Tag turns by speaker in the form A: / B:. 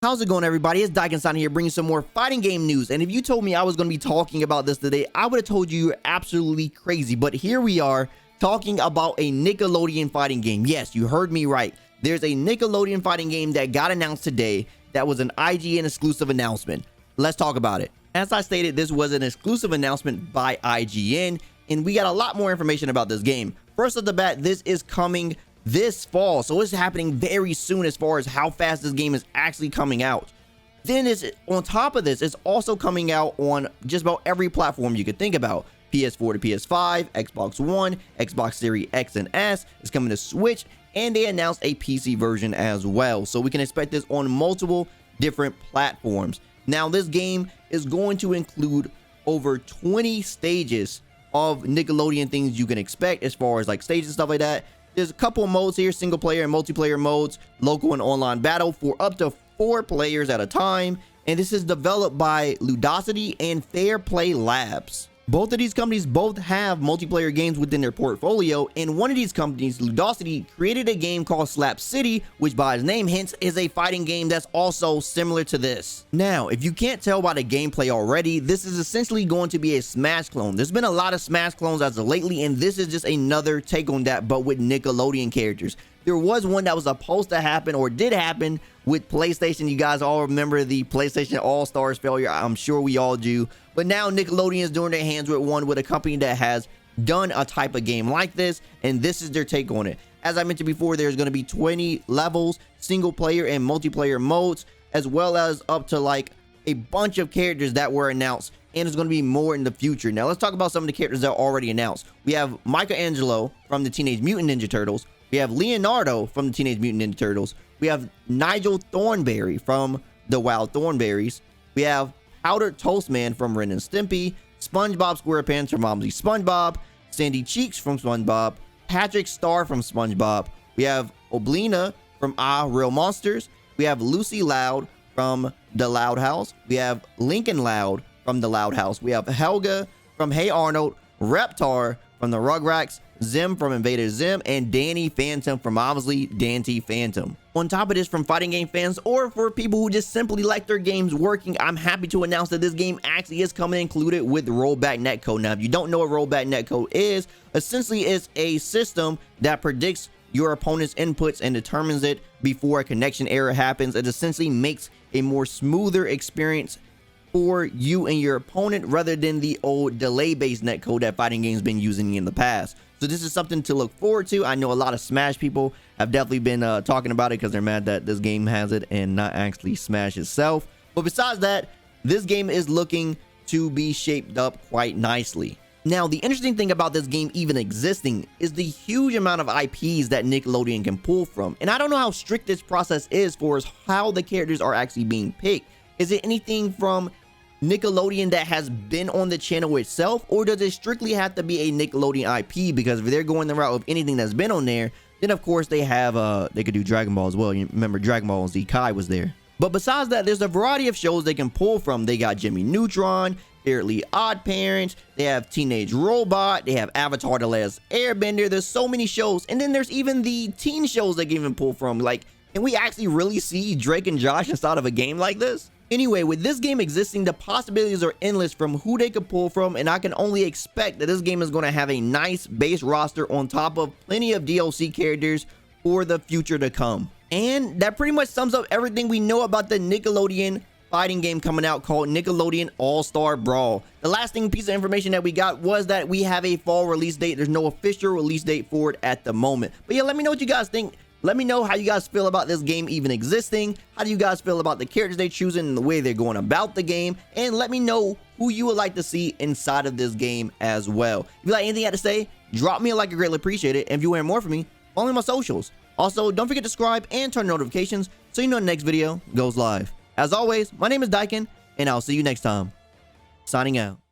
A: How's it going, everybody? It's Dyken here bringing some more fighting game news. And if you told me I was going to be talking about this today, I would have told you you're absolutely crazy. But here we are talking about a Nickelodeon fighting game. Yes, you heard me right. There's a Nickelodeon fighting game that got announced today that was an IGN exclusive announcement. Let's talk about it. As I stated, this was an exclusive announcement by IGN, and we got a lot more information about this game. First off the bat, this is coming this fall, so it's happening very soon as far as how fast this game is actually coming out. Then on top of this, it's also coming out on just about every platform you could think about. PS4 to PS5, Xbox One, Xbox Series X and S. It's coming to Switch, and they announced a PC version as well, so we can expect this on multiple different platforms. Now, this game is going to include over 20 stages of Nickelodeon things you can expect as far as like stages and stuff like that. There's a couple of modes here, single player and multiplayer modes, local and online battle for up to 4 players at a time. And this is developed by Ludosity and Fair Play Labs. Both of these companies both have multiplayer games within their portfolio, and one of these companies, Ludosity, created a game called Slap City, which by its name hints is a fighting game that's also similar to this. Now, if you can't tell by the gameplay already, this is essentially going to be a Smash clone. There's been a lot of Smash clones as of lately, and this is just another take on that, but with Nickelodeon characters. There was one that was supposed to happen, or did happen, with PlayStation. You guys all remember the PlayStation All-Stars failure. I'm sure we all do. But now Nickelodeon is doing their hands with one with a company that has done a type of game like this, and this is their take on it. As I mentioned before, there's going to be 20 levels, single player and multiplayer modes, as well as up to like a bunch of characters that were announced, and there's going to be more in the future. Now let's talk about some of the characters that are already announced. We have Michelangelo from the Teenage Mutant Ninja Turtles. We have Leonardo from the Teenage Mutant Ninja Turtles. We have Nigel Thornberry from the Wild Thornberries. We have Powdered Toast Man from Ren and Stimpy. SpongeBob SquarePants from Momsy SpongeBob. Sandy Cheeks from SpongeBob. Patrick Star from SpongeBob. We have Oblina from Real Monsters. We have Lucy Loud from The Loud House. We have Lincoln Loud from The Loud House. We have Helga from Hey Arnold. Reptar from the Rugrats, Zim from Invader Zim, and Danny Phantom from obviously Dante Phantom. On top of this, from fighting game fans or for people who just simply like their games working, I'm happy to announce that this game actually is coming included with Rollback Netcode. Now, if you don't know what Rollback Netcode is, essentially it's a system that predicts your opponent's inputs and determines it before a connection error happens. It essentially makes a more smoother experience for you and your opponent rather than the old delay-based netcode that fighting games been using in the past. So this is something to look forward to. I know a lot of Smash people have definitely been talking about it because they're mad that this game has it and not actually Smash itself. But besides that, this game is looking to be shaped up quite nicely. Now, the interesting thing about this game even existing is the huge amount of IPs that Nickelodeon can pull from. And I don't know how strict this process is for how the characters are actually being picked. Is it anything from Nickelodeon that has been on the channel itself, or does it strictly have to be a Nickelodeon IP? Because if they're going the route of anything that's been on there, then of course they have they could do Dragon Ball as well. You remember Dragon Ball Z Kai was there. But besides that, there's a variety of shows they can pull from. They got Jimmy Neutron, Fairly Odd Parents, they have Teenage Robot, they have Avatar: The Last Airbender. There's so many shows, and then there's even the teen shows they can even pull from. Like, can we actually really see Drake and Josh inside of a game like this? Anyway, with this game existing, the possibilities are endless from who they could pull from, and I can only expect that this game is going to have a nice base roster on top of plenty of DLC characters for the future to come. And that pretty much sums up everything we know about the Nickelodeon fighting game coming out called Nickelodeon All-Star Brawl. The last piece of information that we got was that we have a fall release date. There's no official release date for it at the moment. But yeah, let me know what you guys think. Let me know how you guys feel about this game even existing. How do you guys feel about the characters they're choosing and the way they're going about the game? And let me know who you would like to see inside of this game as well. If you like anything I had to say, drop me a like. I greatly appreciate it. And if you want more from me, follow me on my socials. Also, don't forget to subscribe and turn on notifications so you know the next video goes live. As always, my name is Dyken, and I'll see you next time. Signing out.